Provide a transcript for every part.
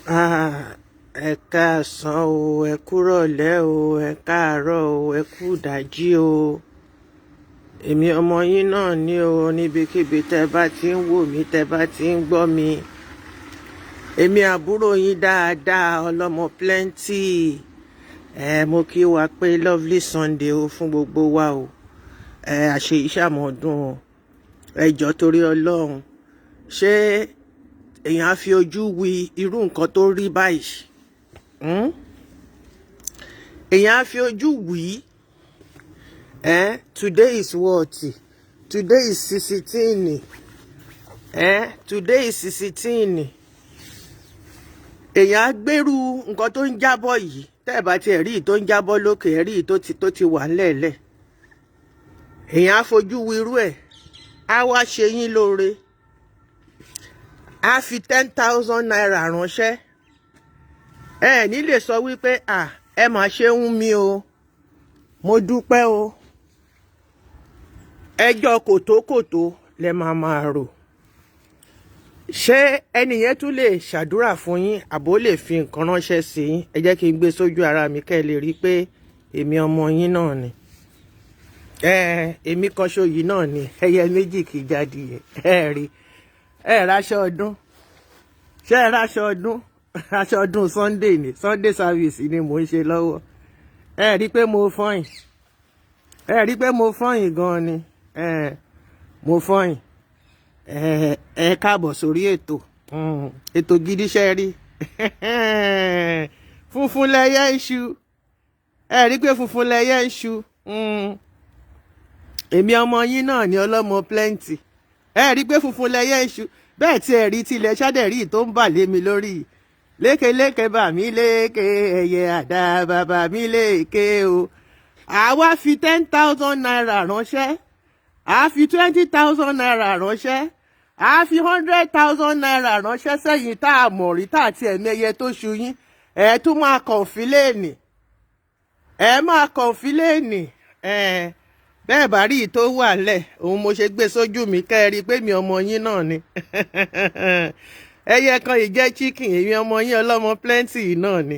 Ẹ káàsán o, ẹ kúrọ̀lẹ́ o, ẹ káàárọ̀ o, ẹ kú ìdájí o. Èmi ọmọ yín náà ní o, níbikíbi tẹ́ bá ti ń wò mí, tẹ́ bá ti ń gbọ́ mi. Èmi àbúrò yín dáadáa, ọlọ́mọ plenty. Mo kí wa pé lovely Sunday o fún gbogbo wa o. Àṣẹ ìṣàmọ̀dún o. Ẹ jọ̀ọ́ torí Ọlọ́run. Ṣé èèyàn á fi ojú wi irú nǹkan tó rí báyìí? Èèyàn á fi ojú wí. Today is what? Today is 16. Today is 16. Èèyàn á gbèrú nǹkan tó ń jábọ́ yìí. Tẹ́ ẹ bá tiẹ̀ rí tó ń jábọ́ lókè, ẹ rí tó ti wà ńlẹ̀ẹ́lẹ̀. Èèyàn á fojú wi irú ẹ̀. Á wá ṣe yín lóore. Á fi 10,000 naira ránṣẹ́. Ní lè sọ wípé ẹ mà ṣe ń mi o, mo dúpẹ́ o. Ẹjọ́ kòtókòtó lẹ máa rò. Ṣé ẹni yẹn tún lè ṣàdúrà fún yín àbó lè fi nǹkan ránṣẹ́ sí yín? Ẹ jẹ́ kí n gbé sójú ara mi kẹ́ ẹ lè rí pé èmi ọmọ yín náà ni. Èmi kan ṣo yìí náà ni, ẹyẹ méjì kì í jáde yẹn. Rí ráṣọ ọdún. Ṣé ẹ ráṣọ ọdún? Aṣọ ọdún Sunday ni, Sunday service ni mò ń ṣe lọ́wọ́. Ẹ rí pé mo fọ́yìn. Ẹ rí pé mo fọ́yìn gan ni. Mo fọ́yìn. Ẹ káàbọ̀ sórí ètò. Ètò gidi ṣe rí. Funfun lẹyẹ ń ṣu. Ẹ rí pé funfun lẹyẹ ń ṣu. Èmi ọmọ yín náà ni ọlọ́mọ plenty. Ẹ rí pé funfun lẹyẹ ń ṣu. Bẹ́ẹ̀ tí ẹ rí tilẹ̀ ṣádẹ̀rí tó ń bà lé mi lórí. Lékeléke bà mí léke, ẹyẹ àdàbà bà mí léke o. Àwa fi 10,000 naira ránṣẹ́. A fi 20,000 naira ránṣẹ́. A fi 100,000 naira ránṣẹ́ sẹ́yìn tá a mọ̀ rí tá àti ẹ̀mẹ́yẹ tó ṣu yín. Ẹ tún máa kọ̀ǹfìléènì. Ẹ máa kọ̀ǹfìléènì. Bẹ́ẹ̀ bá rí tó wà lẹ̀, òun mo ṣe gbé sójú mi kẹ́ ẹ rí pé mi ọmọ yín náà ni. Ẹyẹ kan yìí jẹ́ chicken, èmi ọmọ yín ọlọ́mọ plenty náà ni.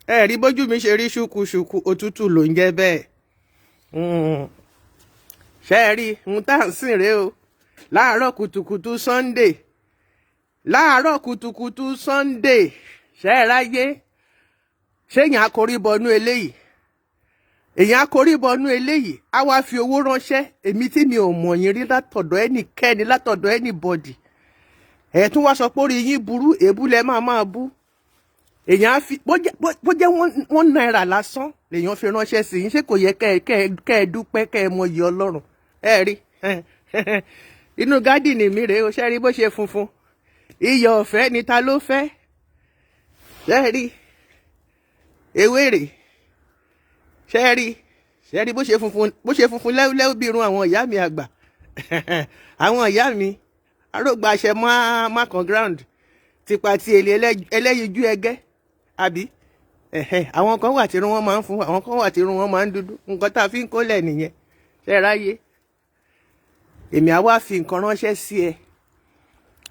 Ẹ rí bójú mi ṣe rí ṣùkúṣùkú, òtútù ló ń jẹ́ bẹ́ẹ̀. Ṣé ẹ rí ohun tá à ń sìn rèé o. Láàárọ̀ kùtùkùtù Sunday. Láàárọ̀ kùtùkùtù Sunday. Ṣé ẹ ráyé? Ṣé èèyàn akorí bọnú eléyìí? Èèyàn akorí bọnú eléyìí, á wá fi owó ránṣẹ́. Èmi tí mi ò mọ̀ yín rí látọ̀dọ̀ ẹnikẹ́ni, látọ̀dọ̀ anybody. Ẹ tún wá sọ pé orí yín burú, èébú lẹ máa bú. Èèyàn á fi bó jẹ́ 1 naira lásán lèèyàn fi ránṣẹ́ sí yín. Ṣé kò yẹ kẹ́ ẹ dúpẹ́, kẹ́ ẹ mọyì Ọlọ́run? Ẹ rí inú gádìnì mi rèé o. Ṣé rí bó ṣe funfun? Iyọ̀ ọ̀fẹ́ ni ta ló fẹ́? Ṣé rí ewé rèé? Ṣé rí bó ṣe funfun lẹ́wúlẹ́wú bí irun àwọn ìyá mi àgbà. Àwọn ìyá mi arógbá aṣẹ mákan ground tipa ti èlé ẹlẹ́yinjú ẹgẹ́ àbí. Àwọn kan wà tí irun wọn máa ń fún, àwọn kan wà tí irun wọn máa ń dúdú. Nǹkan tá a fi ń kólẹ̀ nìyẹn. Ṣé ráyé? Èmi á wá fi nǹkan ránṣẹ́ sí ẹ.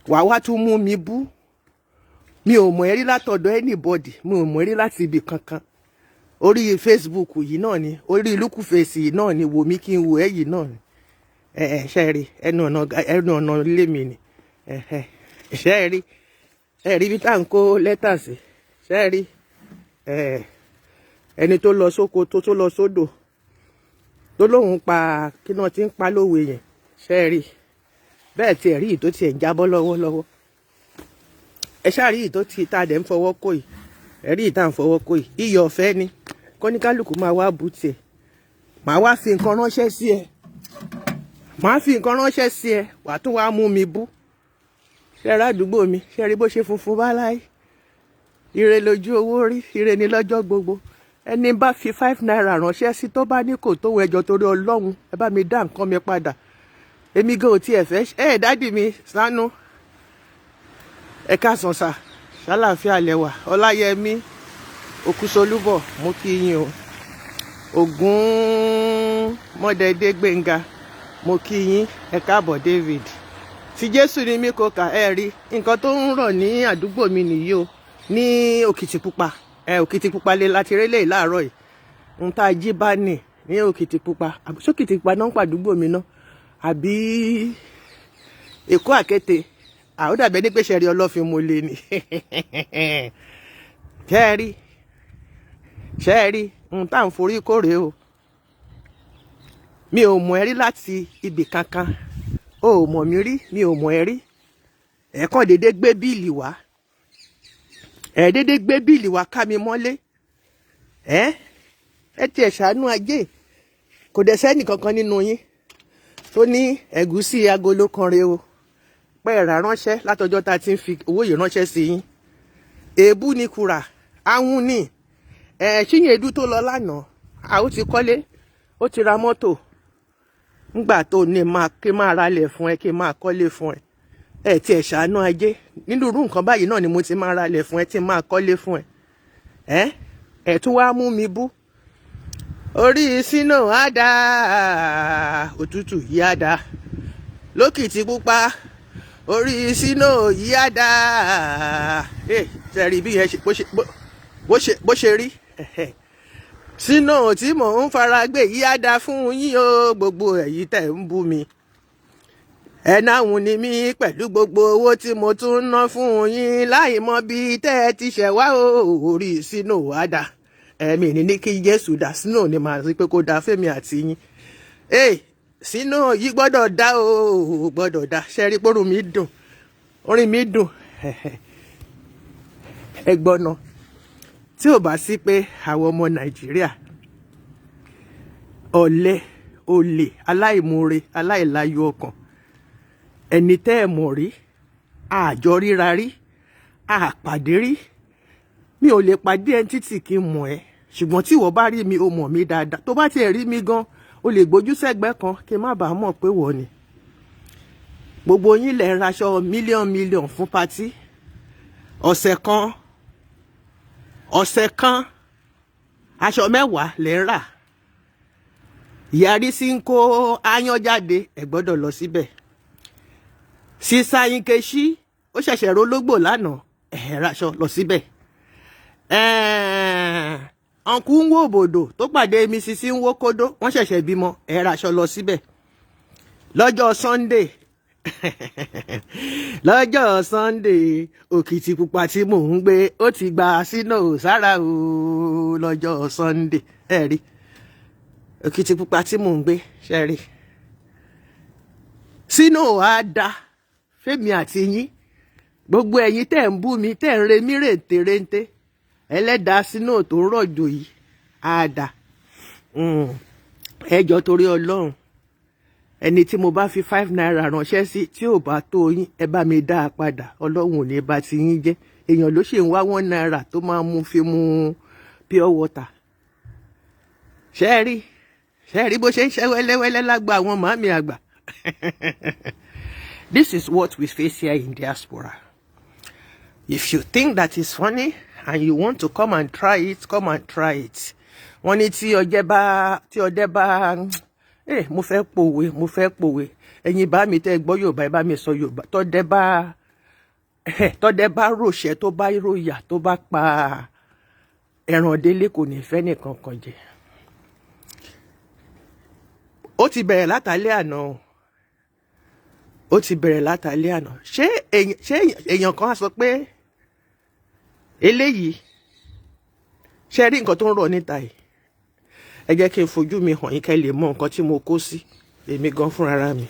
Wá tún mú mi bú. Mi ò mọ̀ ẹ́ rí látọ̀dọ̀ anybody. Mi ò mọ̀ ẹ́ rí láti ibì kankan. Orí Facebook yìí náà ni, orí lúkúfèsì yìí náà ni, wò mí kí n wò ẹ́ yìí náà ni. Ṣé rí ẹnu ọ̀nà ilé mi ni. Ṣé rí bí tá à ń kó lẹ́tà sí? Ṣé rí ẹni tó lọ sóko tó lọ sódò tó lóun pa kí náà ti ń pa lówe yẹn? Ṣé rí bẹ́ẹ̀ tí ẹ rí tó tiẹ̀ ń jábọ́ lọ́wọ́lọ́wọ́? Ẹ ṣáà rí tó ti tá a dẹ̀ ń fọwọ́ kó yìí. Ẹ rí ìta ń fọwọ́ kó yìí. Iyọ̀ ọ̀fẹ́ ni kọ́níkálùkù máa wá bú tiẹ̀. Màá wá fi nǹkan ránṣẹ́ sí ẹ. Màá fi nǹkan ránṣẹ́ sí ẹ, wàá tún wá mú mi bú. Ṣé ẹ rádùúgbò mi? Ṣé ẹ rí bó ṣe funfun bá láyé? Ire lójú owó rí, ire ni lọ́jọ́ gbogbo. Ẹni bá fi 5 naira ránṣẹ́ sí tó bá ní kò tó ẹjọ́ torí Ọlọ́run, ẹ bá mi dá nǹkan mi padà. Èmi gan ò tiẹ̀ fẹ́. Dádì mi Sánú. Ẹ káàsán sà. Ṣàlàáfíà lẹ́wà. Ọláyẹmí Òkúsolúbọ̀, mo kí yín o. Ògún Mọ́dẹ̀dé Gbénga, mo kí yín. Ẹ káàbọ̀ David. ti Jésù ni mí kò kà ẹ rí nǹkan tó ń rọ̀ ní àdúgbò mi nìyí o ní Òkìtìpupa Òkìtìpupa lè láti rélé láàárọ̀ yìí ń tá jí bá nì ní Òkìtìpupa Òkìtìpupa náà ń pàdúgbò mi náà àbí Èkó Àkété àwọn dàbẹ ní pé ṣẹrí ọlọ́fin mo lè ní ṣẹ́ẹ̀rí ń tá à ń forí kórè o mi ò mọ̀ ẹ́ rí láti ibì kankan o ò mọ̀ mí rí mi ò mọ̀ ẹ́ rí ẹ̀ kàn déédé gbé bíìlì wá déédé gbé bíìlì wá ká mi mọ́lé ẹ tiẹ̀ ṣàánú ajé kò dẹ̀ sẹ́nì kankan nínú yín tó ní ẹ̀gúsí agolo kan re o pẹ́ ẹ̀rà ránṣẹ́ látọjọ́ tá a ti ń fi owó yìí ránṣẹ́ sí yín èébú ni kùrà ahun ni Chinedu tó lọ lánàá ó ti kọ́lé ó ti ra mọ́tò ńgbà tó ní kí máa ralẹ̀ fún ẹ kí máa kọ́lé fún ẹ tiẹ̀ ṣàánú ajé nínú irú nǹkan báyìí náà ni mo ti máa ralẹ̀ fún ẹ tí máa kọ́lé fún ẹ tún wá mú mi bú orí sínú àdá òtútù yìí àdá lókìtìpupa orí sínú yìí àdá ṣẹ̀rí bí yẹn bó ṣe rí sínú tí mò ń fara gbé yìí àdá fún yín o gbogbo èyí tẹ̀ ń bú mi ẹ̀náhùn ni mí pẹ̀lú gbogbo owó tí mo tún ń ná fún yín láì mọ bí tẹ́ ẹ ti ṣẹ̀ wá orí sínú àdá ẹ̀mí ní kí Jésù dá sínú ni màá rí pé kó dá fẹ́mi àti yín sínú yìí gbọ́dọ̀ dá o gbọ́dọ̀ dá ṣẹ́rí pé orin mi dùn ẹgbọ́nà tí ò bá sí pé àwọn ọmọ Nàìjíríà ọ̀lẹ olè aláìmoore aláìláyọ̀ ọkàn ẹni tẹ́ ẹ̀ mọ̀ rí àjọ ríra rí àpàdé rí mi ò lè pàdé ẹntítì kí n mọ̀ ẹ́ ṣùgbọ́n tí ìwọ bá rí mi o mọ̀ mí dáadáa tó bá tiẹ̀ rí mi gan o lè gbójú sẹ́gbẹ́ kan kí n má bàa mọ̀ pé wọ́n ni gbogbo yín lẹ̀ ń raṣọ mílíọ̀n fún patí ọ̀sẹ̀ kan aṣọ 10 lẹ̀ ń rà Ìyárí sí ń kó áyán jáde ẹ gbọ́dọ̀ lọ síbẹ̀ sísá yín keṣí ó ṣẹ̀ṣẹ̀ rólógbò lánàá raṣọ lọ síbẹ̀ ọ̀nkú ń wò bòdò tó pàdé Mrs. ń wó kódó wọ́n ṣẹ̀ṣẹ̀ bímọ raṣọ lọ síbẹ̀ lọ́jọ́ Sunday Òkìtìpupa tí mò ń gbé ó ti gba sínú sára o lọ́jọ́ Sunday rí Òkìtìpupa tí mò ń gbé ṣe rí sínú àdá fẹ́mi àti yín gbogbo ẹ̀yin tẹ́ ń bú mi tẹ́ ń re mí rèǹtèrèǹtè ẹlẹ́dàá sínú tó ń rọ̀jò yìí àdá ẹjọ́ torí Ọlọ́run ẹni tí mo bá fi 5 naira ránṣẹ́ sí tí ò bá tó yín ẹ bá mi dá a padà Ọlọ́run ò ní bá ti yín jẹ́ èèyàn ló ṣe ń wá 1 naira tó máa fi mu pure water ṣe rí bó ṣe ń ṣe wẹ́lẹ́wẹ́lẹ́ lágbà àwọn màmí àgbà. This is what we face here in diaspora. If you think that is funny and you want to come and try it, come and try it. Wọ́n ní tí ọdẹ bá mo fẹ́ pòwe ẹ̀yin bá mi tẹ́ gbọ́ Yorùbá ẹ bá mi sọ Yorùbá tọ́dẹ bá ròṣẹ́ tó bá ròyà tó bá pa ẹran délé kò ní fẹ́ nìkan kan jẹ. Ó ti bẹ̀rẹ̀ látàlẹ́ àná ṣé èèyàn kan á sọ pé eléyìí ṣe rí nǹkan tó ń rọ̀ níta yìí ẹ jẹ́ kí n fojú mi hàn yín kẹ́ lè mọ nǹkan tí mo kó sí èmi gan fúnra mi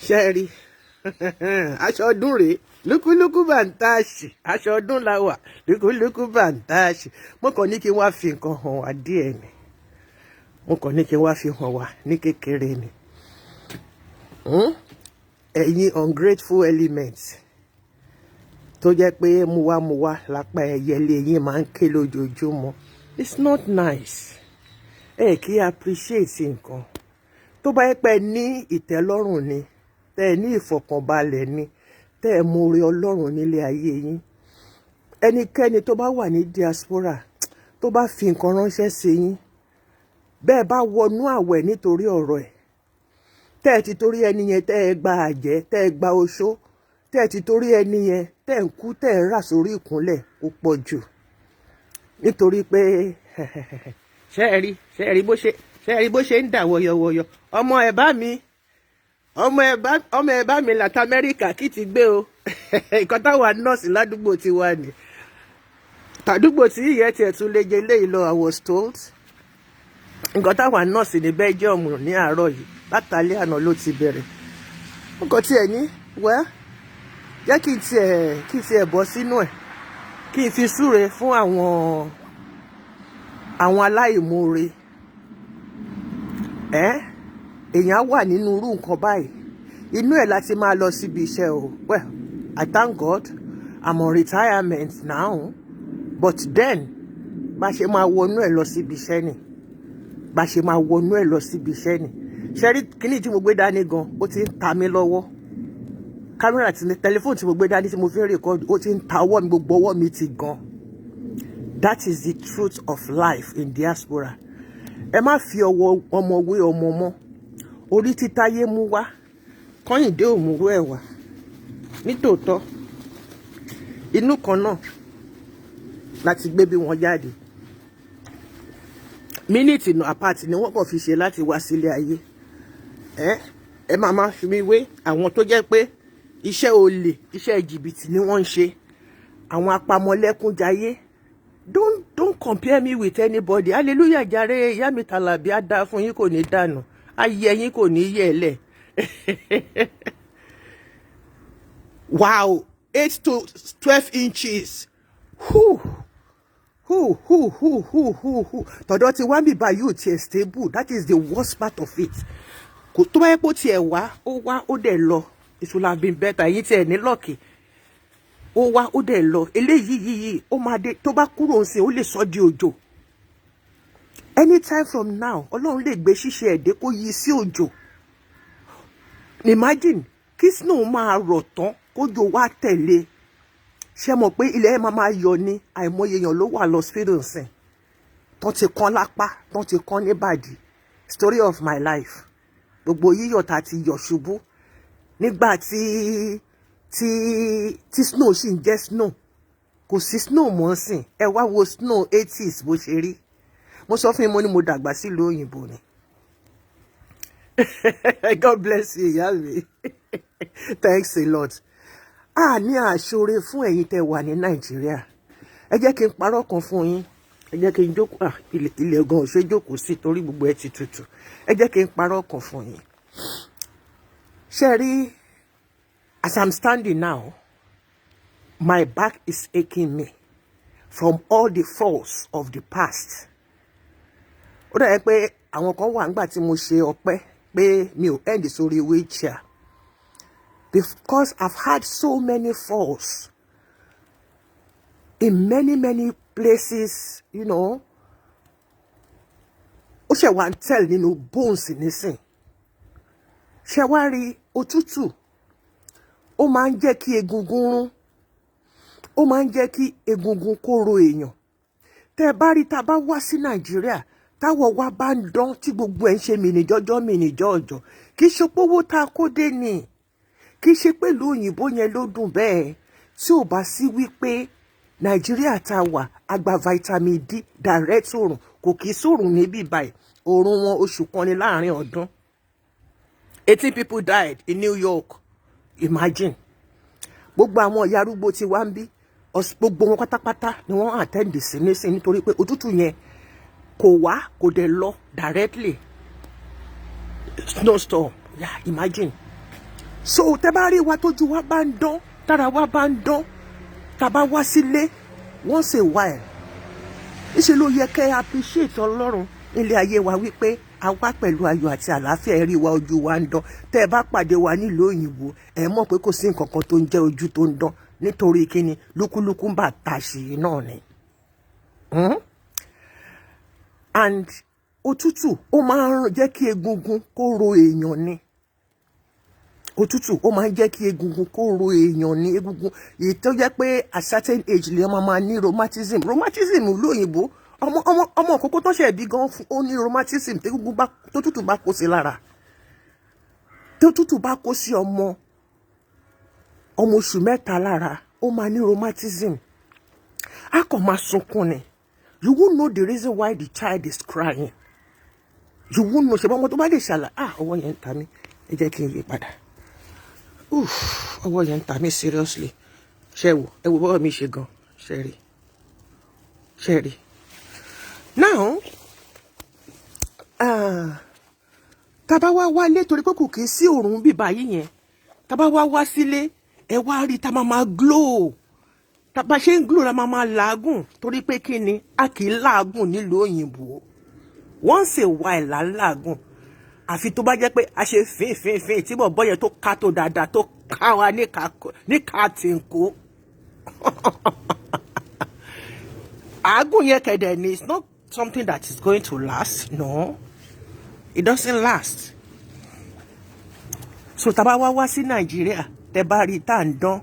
ṣe rí aṣọ ọdún rèé lúkúlúkú bàǹtáàṣì aṣọ ọdún la wà lúkúlúkú bàǹtáàṣì mo kàn ní kí n wá fi nǹkan hàn wá díẹ̀ ni mo kàn ní kí n wá fi hàn wá ní kékeré ni ẹ̀yin ungrateful elements tó jẹ́ pé mo wá lápá ẹyẹlé yín máa ń ké lójoojúmọ́ it's not nice kí appreciate nǹkan tó bá yẹ pé ní ìtẹ́lọ́rùn ni tẹ́ ní ìfọ̀kànbalẹ̀ ni tẹ́ ẹ mọ oore Ọlọ́run nílé ayé yín ẹnikẹ́ni tó bá wà ní diaspora tó bá fi nǹkan ránṣẹ́ sí yín bẹ́ẹ̀ bá wọnú àwẹ̀ nítorí ọ̀rọ̀ ẹ̀, tẹ́ ẹ ti torí ẹni yẹn tẹ́ ẹ gba àjẹ́, tẹ́ ẹ gba oṣó, tẹ́ ẹ ti torí ẹni yẹn tẹ́ ẹ ń kú, tẹ́ ẹ rà sórí ìkúnlẹ̀, ó pọ̀ jù. Nítorí pé ṣé ẹ rí bó ṣe ń dà wọyọwọyọ. ọmọ ẹ̀bá mi láti Amẹ́ríkà kì í ti gbé o. Nǹkan táwa nọ́ọ̀sì ládùúgbò ti wà ní. Tàdúgbò tí ìyẹn tiẹ̀ tún lè jẹ léyìí lọ, I was told. Nǹkan táwa nọ́ọ̀sì ní Belgium ní àárọ̀ yìí látàlẹ́ àná ló ti bẹ̀rẹ̀. Nǹkan tí ẹ̀ ní wẹ́ jẹ́ kí n tiẹ̀ bọ́ sínú ẹ̀, kí n fi súre fún àwọn aláìmoore. Èèyàn wà nínú irú nǹkan báyìí, inú ẹ̀ láti máa lọ síbi iṣẹ́ o. Well, I thank God I'm on retirement now, but then bá ṣe máa wọnú ẹ̀ lọ síbi iṣẹ́ ni, ṣe rí kíní tí mo gbé dání gan, ó ti ń ta mí lọ́wọ́. Kámẹ́rà tí tẹlifóònù tí mo gbé dání tí mo fi ń rèkọ́dù, ó ti ń ta ọwọ́ mi, gbogbo ọwọ́ mi ti gan. That is the truth of life in diaspora. Ẹ má fi ọmọ wé ọmọ mọ́. Orí títáyé mú wá, Kọ́yìndé òmùrú ẹ̀ wá. Nítòótọ́, inú kan náà láti gbé bí wọn jáde. Mínítì apart ni wọ́n kàn fi ṣe láti wá sílé ayé. Ẹ máa fi mi wé àwọn tó jẹ́ pé iṣẹ́ olè, iṣẹ́ jìbìtì ni wọ́n ń ṣe. Àwọn apamọ́lẹ́kúnjayé. Don't compare me with anybody. Hallelujah jàre, ìyá mi Tàlàbí á dá fún yín, kò ní dànù. Ayé yín kò ní yẹ̀lẹ̀. Wow, 8 to 12 inches. Tọ̀dọ̀ tí wá mi bá yóò tiẹ̀ stable. That is the worst part of it. Kò tó báyẹ̀ pé tiẹ̀ wá, ó dẹ̀ lọ. It will have been better. Èyí tiẹ̀ ní lọ́ọ̀kì. Ó wá, ó dẹ̀ lọ. Eléyìí, ó máa dé. Tó bá kúrò ńsìn, ó lè sọ di òjò. Anytime from now, Ọlọ́run lè gbé ṣíṣe ẹ̀dẹ́ kó yí sí òjò. Imagine kí snow máa rọ̀ tán, kójò wá tẹ̀lé. Ṣé mọ̀ pé ilẹ̀ ẹ̀ máa yọ ní àìmọye èèyàn ló wà lọ spiritsìn. Tán ti kán lápá, tán ti kán níbàdí. Story of my life. Gbogbo yíyọ̀ tá ti yọ̀ ṣubú. Nígbà tí snow ṣì ń jẹ́ snow. Kò sí snow mọ́ sìn. Ẹ wá wo snow 80s bó ṣe rí. Mo sọ fún yín, mo ní mo dàgbà sí ìlú òyìnbó ni. God bless you, ìyá mi. Thanks a lot. Ní àṣọre fún ẹ̀yin tẹ́ wà ní Nàìjíríà. Ẹ jẹ́ kí n parọ́ kan fún yín. Ẹ jẹ́ kí n jókòó. Ilẹ̀ gan ò ṣe jókòó sí torí gbogbo ẹ ti tutù. Ẹ jẹ́ kí n parọ́ kan fún yín. Ṣé rí, as I'm standing now, my back is aching me from all the faults of the past. Ó dàbí pé àwọn kan wà nígbà tí mo ṣe ọpẹ́ pé mi ò end sórí wheelchair. Because I've had so many falls in many places, you know. Ó ṣe wá ń tell nínú bones nísìn. Ṣé wá rí òtútù? Ó máa ń jẹ́ kí egungun rún. Ó máa ń jẹ́ kí egungun kó ro èèyàn. Tẹ́ bá rí tá bá wá sí Nàìjíríà, táwọ̀ wá bá ń dán tí gbogbo ẹ̀ ń ṣe mìnìjọ́jọ́. Kì í ṣe pé owó tá kó dé ni. Kì í ṣe pé ìlú òyìnbó yẹn ló dùn bẹ́ẹ̀. Tí ò bá sí wípé Nàìjíríà tá wà, àgbà vitamin D direct òrùn, kò kì í sòrùn níbí báyìí. Òrùn wọn oṣù kan ní láàrin ọdún. 18 people died in New York. Imagine. Gbogbo àwọn ìyá arúgbó tí wá ń bí, gbogbo wọn pátápátá ni wọ́n attend sí nísìn nítorí pé òtútù yẹn kò wá, kò dẹ̀ lọ directly. Snowstorm. Yeah, imagine. So tẹ́ bá rí wa tójú wa bá ń dán, tára wa bá ń dán, tá bá wá sílé once a while. Ìṣe ló yẹ kẹ́ appreciate Ọlọ́run nílé ayé wa wípé a wá pẹ̀lú ayọ̀ àti àlàáfíà, rí wa ojú wa ń dán. Tẹ́ bá pàdé wa nílùú òyìnbó, ẹ mọ̀ pé kò sí nǹkan kan tó ń jẹ́ ojú tó ń dán nítorí kíni lúkúlúkú ń bà tàṣì náà ni. And òtútù ó máa ń jẹ́ kí egungun kó ro èèyàn ni. Òtútù ó máa ń jẹ́ kí egungun kó ro èèyàn ní egungun. Èyí tó jẹ́ pé at certain age lè máa ní rheumatism. Rheumatism lóyìnbó ọmọ òkókó tó ṣe bí gan ó ní rheumatism tó tútù bá kó sí lára, tó tútù bá kó sí ọmọ oṣù mẹ́ta lára, ó máa ní rheumatism. A kàn máa sunkún ni. You won't know the reason why the child is crying. You won't know. Ṣe bá ọmọ tó bá lè ṣàlà, ọwọ́ yẹn ń ta mí, ẹ jẹ́ kí n yí padà. Ọwọ́ yẹn ń ta mí seriously. Ṣé wo, ẹ wo bọ́wọ́ mi ṣe gan, ṣe rí. Now, tá bá wá wálé torí pé kò kì í sí òòrùn bí báyìí yẹn. Tá bá wá sílé, ẹ wá rí tá máa glow. Tá bá ṣe ń glow la máa làágùn torí pé kí ni a kì í làágùn nílùú òyìnbó. Once a while la làágùn. Àfi tó bá jẹ́ pé a ṣe fín tí bọ̀bọ́ yẹn tó ká tó dáadáa tó ká wa ní ká tí ń kó. Àágùn yẹn kẹ̀dẹ̀ ni, it's not something that is going to last. No, it doesn't last. So tá bá wá sí Nàìjíríà, tẹ́ bá rí tá ń dán,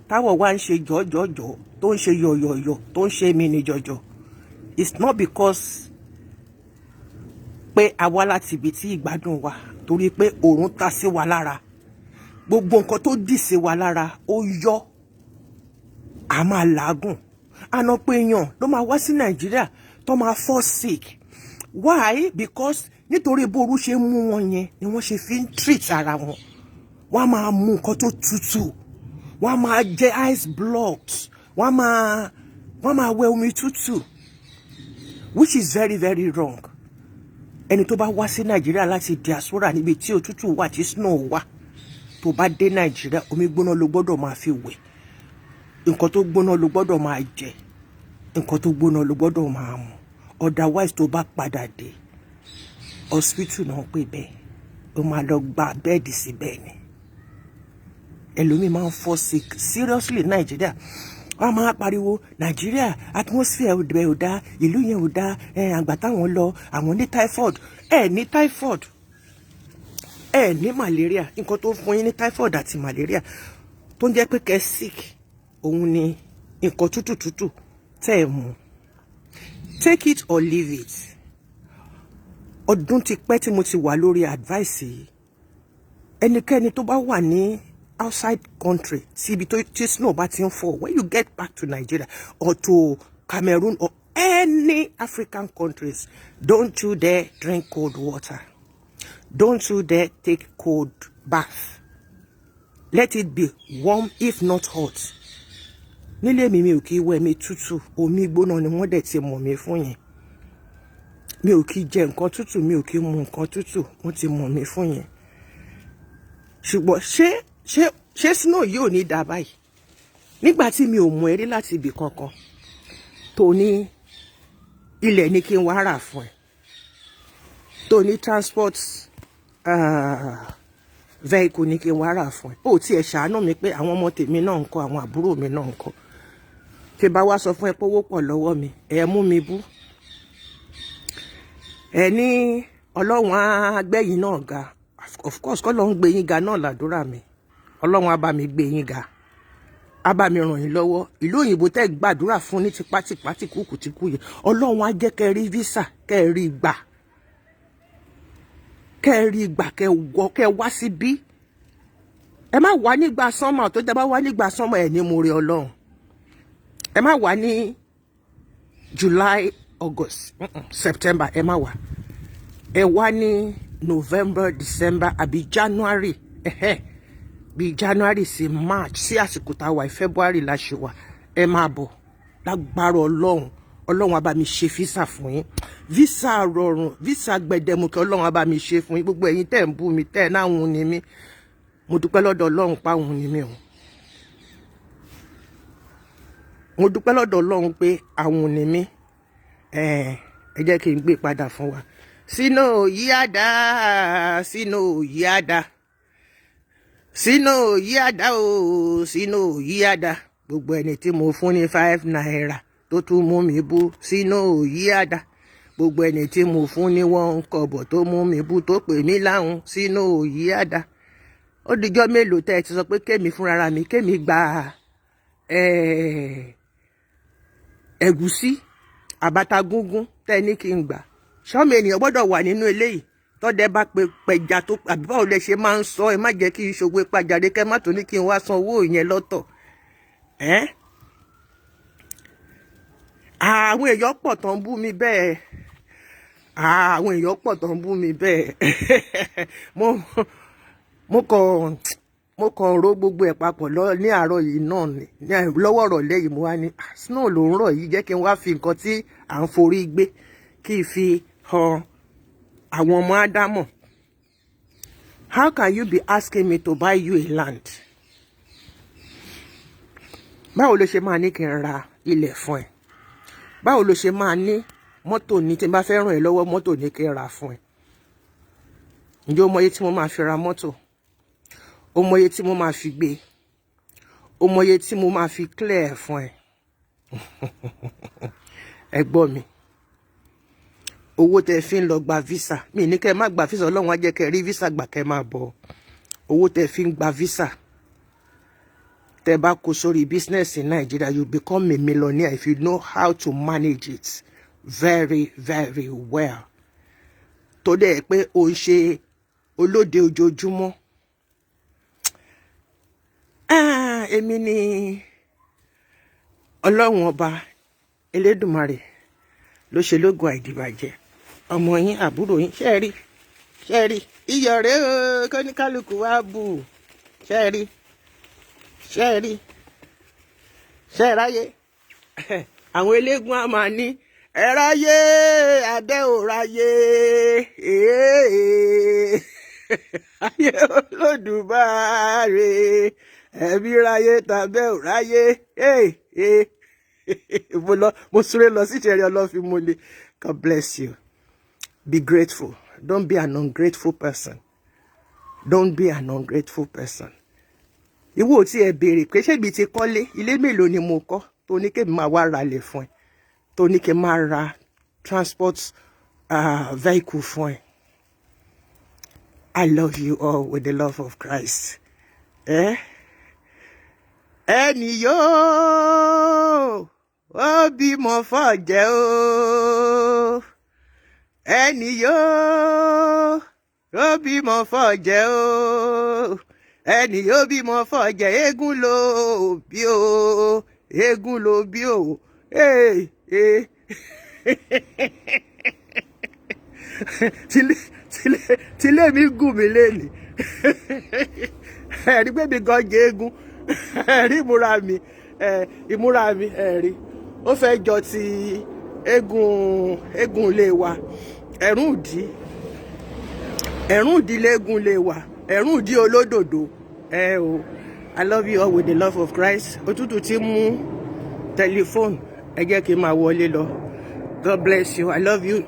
táwọ̀ wá ń ṣe jọ̀jọ̀jọ̀, tó ń ṣe yọ̀yọ̀yọ̀, tó ń ṣe mini jọ̀jọ̀. It's not because pé a wá láti ibi tí ìgbádùn wà, torí pé òòrùn ta sí wa lára. Gbogbo nǹkan tó dì sí wa lára ó yọ. A máa làágùn. Àná pé èèyàn ló máa wá sí Nàìjíríà tó máa fall sick. Why? Because nítorí bóoru ṣe mú wọn yẹn ni wọ́n ṣe fi ń treat ara wọn. Wọ́n máa mú nǹkan tó tútù. Wọ́n máa jẹ ice blocks. Wọ́n máa wẹ omi tútù. Which is very, very wrong. Ẹni tó bá wá sí Nàìjíríà láti diaspora níbi tí òtútù wà tí snow wà, tó bá dé Nàìjíríà, omi gbóná ló gbọ́dọ̀ máa fi wẹ̀. Nǹkan tó gbóná ló gbọ́dọ̀ máa jẹ. Nǹkan tó gbóná ló gbọ́dọ̀ máa mu. Otherwise tó bá padà dé hospital náà pé bẹ́ẹ̀, ó máa lọ gba bẹ́ẹ̀dì sí bẹ́ẹ̀ ni. Ẹlòmíì máa ń fall sick seriously Nàìjíríà. Wọ́n máa pariwo Nàìjíríà atmosphere ò dá, ìlú yẹn ò dá, àgbà táwọn lọ, àwọn ní typhoid. Ní typhoid. Ní malaria. Nǹkan tó fún yín ní typhoid àti malaria tó ń jẹ́ pé kẹ́ sick, òun ni nǹkan tútù tẹ́ ẹ mu. Take it or leave it. Ọdún ti pẹ́ tí mo ti wà lórí advice yìí. Ẹnikẹ́ni tó bá wà ní outside country, síbi tí snow bá ti ń fall, when you get back to Nigeria or to Cameroon or any African countries, don't you dare drink cold water. Don't you dare take cold bath. Let it be warm if not hot. Nílé mi ò kí wẹ̀ mi tútù, omi gbóná ni wọ́n dẹ̀ ti mọ̀ mí fún yẹn. Mi ò kí jẹ nǹkan tútù, mi ò kí mu nǹkan tútù, wọ́n ti mọ̀ mí fún yẹn. Ṣùgbọ́n ṣé snow yóò ní dá báyìí? Nígbà tí mi ò mú ẹrí láti ibì kankan, tó ní ilẹ̀ ní kí n wá rà fún ẹ, tó ní transport vehicle ní kí n wá rà fún ẹ, ó tiẹ̀ ṣàánú mi pé àwọn ọmọ tèmi náà ń kọ́, àwọn àbúrò mi náà ń kọ́. Tí bá wá sọ fún ẹ pé owó pọ̀ lọ́wọ́ mi, ẹ mú mi bú. Ẹ ní Ọlọ́run á gbẹ̀yìn náà ga. Of course, kọ́ ló ń gbé yín ga náà làdúrà mi. Ọlọ́run á bá mi gbé yín ga. Á bá mi ràn yín lọ́wọ́. Ìlú òyìnbó tẹ́ gbàdúrà fún ní tipátipá tí kúkú ti kú yẹn. Ọlọ́run á jẹ́ kẹ́ rí visa, kẹ́ rí gbà. Kẹ́ rí gbà, kẹ́ wá síbí. Ẹ má wá nígbà sánmọ̀, tó jẹ́ bá wá nígbà sánmọ̀ ẹ̀ ní mo rí Ọlọ́run. Ẹ má wá ní July, August, September, ẹ má wá. Ẹ wá ní November, December, àbí January. Bí January sí March, sí àsìkò tá wà February la ṣe wà. Ẹ má bọ̀. Lágbára Ọlọ́run. Ọlọ́run á bá mi ṣe visa fún yín. Visa rọrùn, visa gbẹdẹmukẹ Ọlọ́run á bá mi ṣe fún yín. Gbogbo ẹ̀yin tẹ́ ń bú mi, tẹ́ náà hun ni mí. Mo dúpẹ́ lọ́dọ̀ Ọlọ́run pa hun ni mí o. Mo dúpẹ́ lọ́dọ̀ Ọlọ́run pé àwọn ni mí. Ẹ jẹ́ kí n gbé padà fún wa. Sínú yíyáda, sínú yíyáda. Sínú yíyáda o, sínú yíyáda. Gbogbo ẹni tí mo fún ní 5 naira tó tún mú mi bú, sínú yíyáda. Gbogbo ẹni tí mo fún ní 1 kobo tó mú mi bú, tó pè mí láhùn, sínú yíyáda. Ó dijọ́ mélòó tẹ́ ẹ ti sọ pé kémi fúnra mi, kémi gba ẹ̀gúsí àbàtà gúngún tẹ́ ní kí n gbà ṣọ́mọ ènìyàn gbọ́dọ̀ wà nínú eléyìí tọ́dẹ bá pe pẹja tó àbí báwo lẹ ṣe máa ń sọ ẹ má jẹ́ kí n ṣògbé pàjáde kẹ́ má tó ní kí n wá san owó yẹn lọ́tọ̀ àwọn èèyàn pọ̀ tó ń bú mi bẹ́ẹ̀ àwọn èèyàn pọ̀ tó ń bú mi bẹ́ẹ̀ mo kàn rò gbogbo ẹ̀ papọ̀ ní àárọ̀ yìí náà ni lọ́wọ́ ọ̀rọ̀lẹ́ yìí mo wá ní snow ló ń rọ̀ yìí jẹ́ kí n wá fi nǹkan tí à ń forí gbé kí n fi hàn àwọn ọmọ ádámọ̀. How can you be asking me to buy you a land? Báwo ló ṣe máa ní kí n ra ilẹ̀ fún ẹ? Báwo ló ṣe máa ní mọ́tò ní tí n bá fẹ́ ràn ẹ́ lọ́wọ́ mọ́tò ní kí n ra fún ẹ? Ǹjẹ́ o mọ iye tí mo máa fi ra mọ́tò? O mọ iye tí mo máa fi gbé? O mọ iye tí mo máa fi clear fún ẹ? Ẹ gbọ́ mi. Owó tẹ́ fi ń lọ gba visa. Mi ní kẹ́ má gba visa, Ọlọ́run á jẹ́ kẹ́ rí visa gbà kẹ́ máa bọ̀. Owó tẹ́ fi ń gba visa. Tẹ́ bá kó sórí business in Nigeria, you become a millionaire if you know how to manage it very, very well. Tó dẹ̀ pé o ń ṣe olóde ojoojúmọ́. Èmi ni Ọlọ́run ọba Elédùmarè ló ṣe lógo àìdìbàjẹ́. Ọmọ yín àbúrò yín ṣẹ́ẹ̀rí iyọ̀ rẹ̀ o kó ní kálukú wá bù ṣẹ́ẹ̀rí ṣẹ́ẹ̀ráyé àwọn eléégún á máa ní ẹ̀ráyé adé ò ráyé ayé Olódùmarè ẹ̀mí ráyé tàbẹ́ ò ráyé mo súré lọ sí ìṣẹ̀rí ọlọ́fin mo lè. God bless you. Be grateful. Don't be an ungrateful person. Don't be an ungrateful person. Ìwọ tí ẹ béèrè pé ṣé ibi tí kọ́lé ilé mélòó ni mo kọ́ tó ní kí n máa wá ra lẹ̀ fún ẹ tó ní kí n máa ra transport vehicle fún ẹ. I love you all with the love of Christ. Ẹni yóò ó bímọ fọ́jẹ́ o. Ẹni yóò ó bímọ fọ́jẹ́ o. Ẹni yóò bímọ fọ́jẹ́ eégún ló bí o. Eégún ló bí o. Tílé mi gùn mí lélẹ̀. Ẹ̀rí pé mi gan jẹ eégún. Ẹ̀rí ìmúra mi ẹ̀rí. Ó fẹ́ jọ ti eégún ilé wa. Ẹ̀rún ìdí léégún ilé wa. Ẹ̀rún ìdí olódòdó. O. I love you all with the love of Christ. Òtútù ti mú tẹlifóònù. Ẹ jẹ́ kí n máa wọlé lọ. God bless you. I love you.